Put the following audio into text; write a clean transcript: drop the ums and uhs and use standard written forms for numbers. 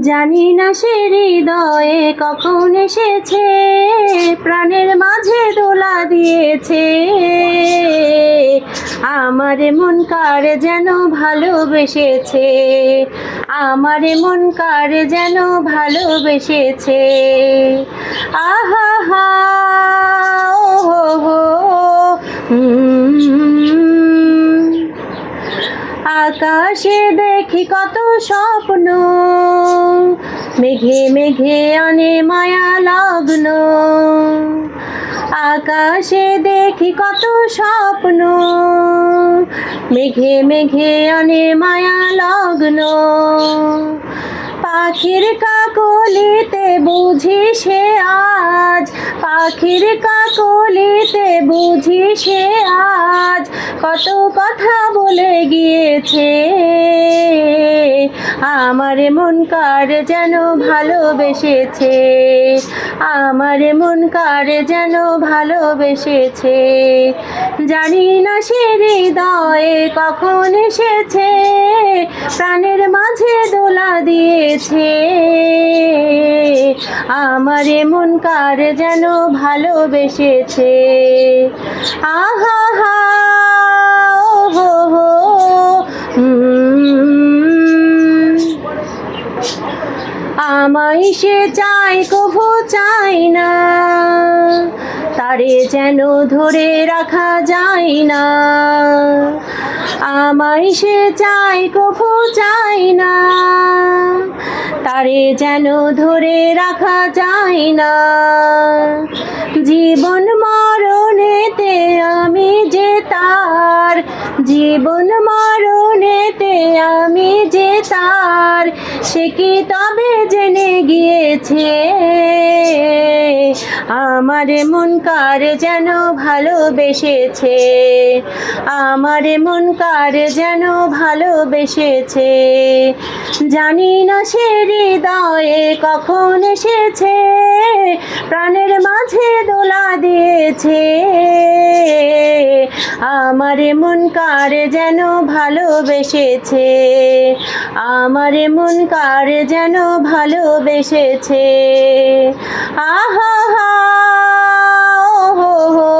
জানি না সে হৃদয়ে কখন এসেছে, প্রাণের মাঝে দোলা দিয়েছে। আমার মন কার যেন ভালোবেসেছে, আমার মন কার যেন ভালোবেসেছে। আহা হা ও হো, আকাশে দেখি কত স্বপ্ন, মেঘে মেঘে আনে মায়া লগ্ন। আকাশে দেখি কত স্বপ্ন, মেঘে মেঘে আনে মায়া লগ্ন। পাখির কাকলিতে বুঝি সে আজ, পাখির কাকলিতে বুঝি সে আজ কত কথা বলে গিয়েছে। আমার মন কার যেন ভালোবেসেছে, আমার মন কার যেন ভালোবেসেছে। জানি না সে হৃদয়ে কখন এসেছে, প্রাণের মাঝে দোলা দিয়েছে। আমার মন কার যেন ভালোবেসেছে। আহা হা ও হো হো, আমায় সে চাই কভু চাই না, তারে যেন ধরে রাখা যায় না। আমায় সে চাই কভু চাই না, তারে যেন ধরে রাখা যায় না। জীবন মরণেতে আমি যে তার, জীবন মরণেতে আমি যে তার, সে কি তবে জেনে গিয়েছে। আমার মন কার যেন ভালোবেসেছে, আমার মন কার যেন ভালোবেসেছে। জানি না সে হৃদয়ে কখন এসেছে, প্রাণের মাঝে দোলা দিয়েছে। আমার মন কার যেন ভালোবেসেছে, আমার মন কার যেন ভালোবেসেছে। আহা হা ও হো হো,